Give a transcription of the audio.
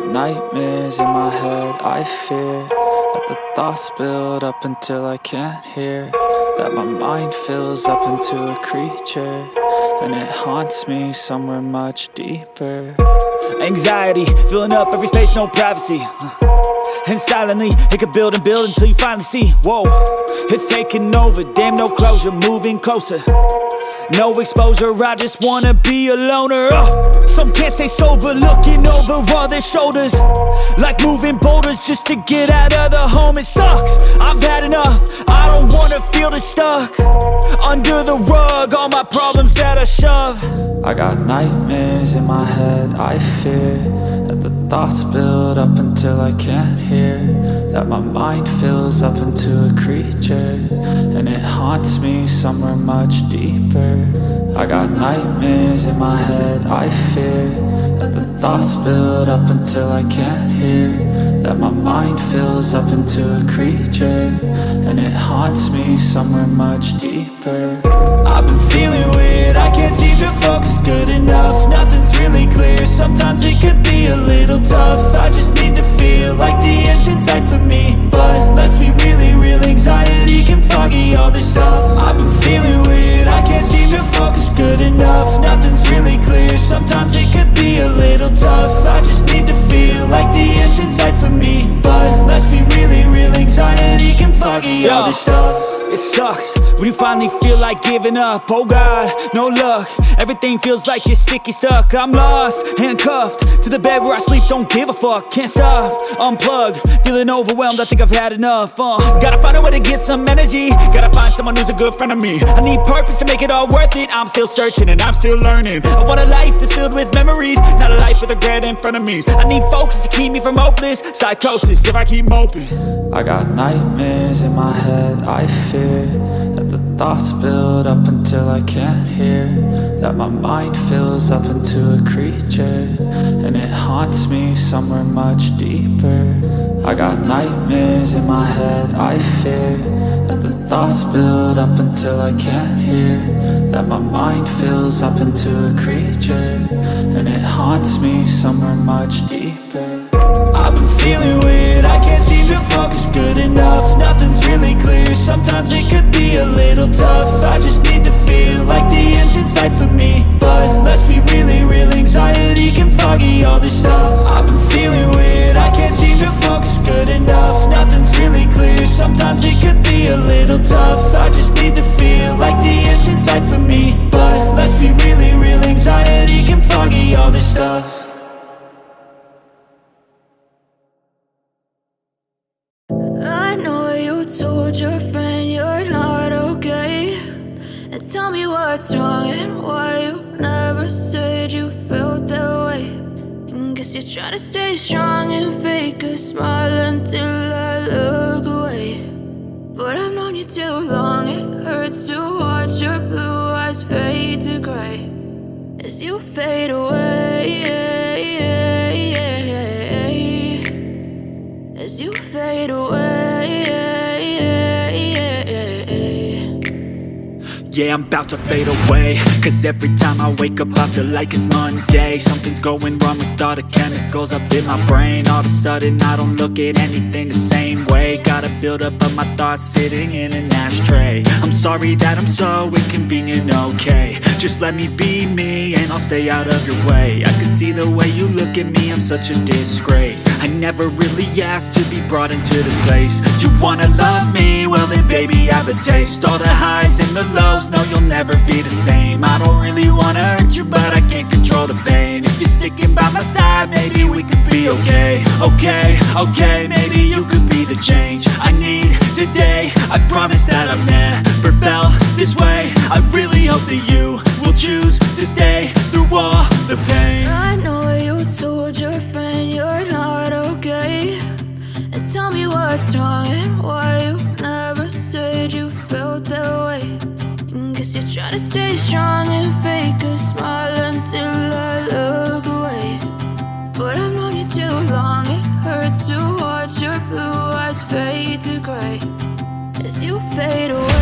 got nightmares in my head, I fear that the thoughts build up until I can't hear, that my mind fills up into a creature, and it haunts me somewhere much deeper. Anxiety, filling up every space, no privacy. And silently, it could build and build until you finally see, whoa, it's taking over, damn no closure, moving closer. No exposure, I just wanna be a loner. Some can't stay sober, looking over all their shoulders, like moving boulders just to get out of the home. It sucks, I've had enough, I don't wanna feel the stuck under the rug, all my problems that I shove. I got nightmares in my head, I fear that the thoughts build up until I can't hear, that my mind fills up into a creature, and it haunts me somewhere much deeper. I got nightmares in my head, I fear that the thoughts build up until I can't hear, that my mind fills up into a creature, and it haunts me somewhere much deeper. I've been feeling weird, I can't seem to focus good enough, nothing's really clear, sometimes it could be a little tough. I just need to feel like the end's in sight for me, but let's be really real, anxiety can foggy all this stuff. I've been feeling weird, I can't seem to focus good enough, nothing's really clear, sometimes it could be a little tough. I just need to feel like the end's in sight for me, but let's be really real, anxiety can foggy all this stuff. It sucks when you finally feel like giving up. Oh God, no luck, everything feels like you're sticky stuck. I'm lost, handcuffed to the bed where I sleep, don't give a fuck. Can't stop, unplug, feeling overwhelmed, I think I've had enough. Gotta find a way to get some energy, gotta find someone who's a good friend of me. I need purpose to make it all worth it, I'm still searching and I'm still learning. I want a life that's filled with memories, not a life with regret and frenemies. I need focus to keep me from hopeless psychosis if I keep moping. I got nightmares in my head, I fear that the thoughts build up until I can't hear, that my mind fills up into a creature, and it haunts me somewhere much deeper. I got nightmares in my head, I fear that the thoughts build up until I can't hear, that my mind fills up into a creature, and it haunts me somewhere much deeper. I've been feeling weird, I can't seem to focus good enough, nothing's really clear, sometimes it could be a little tough. I just need to feel like the end's in sight for me, but let's be really real, anxiety can foggy all this stuff. I've been feeling weird, I can't seem to focus good enough, nothing's really clear, sometimes it could be a little tough. I just need to feel like the end's in sight for me, but let's be really real, anxiety can foggy all this stuff. I know you told your friend you're not okay, and tell me what's wrong and why you never said you felt that way. And guess you're trying to stay strong and fake a smile until I look away. But I've known you too long, it hurts to watch your blue eyes fade to gray as you fade away, as you fade away. Yeah, I'm about to fade away, cause every time I wake up I feel like it's Monday. Something's going wrong with all the chemicals up in my brain. All of a sudden I don't look at anything the same way. Got a buildup of my thoughts sitting in an ashtray. I'm sorry that I'm so inconvenient, okay. Just let me be me and I'll stay out of your way. I can see the way you look at me, I'm such a disgrace. I never really asked to be brought into this place. You wanna love me? Well then baby I have a taste. All the highs and the lows, no you'll never be the same. I don't really wanna hurt you but I can't control the pain. If you're sticking by my side maybe we could be okay. Okay, maybe you could be the change I need today. I promise that I've never felt this way. I really hope that you will choose to stay through all the pain. I know you told your friend you're not okay, and tell me what's wrong and why you never said you felt that way. And guess you're trying to stay strong and fake a smile until I look away. But I've known you too long, it hurts to watch your blue eyes fade to gray as you fade away.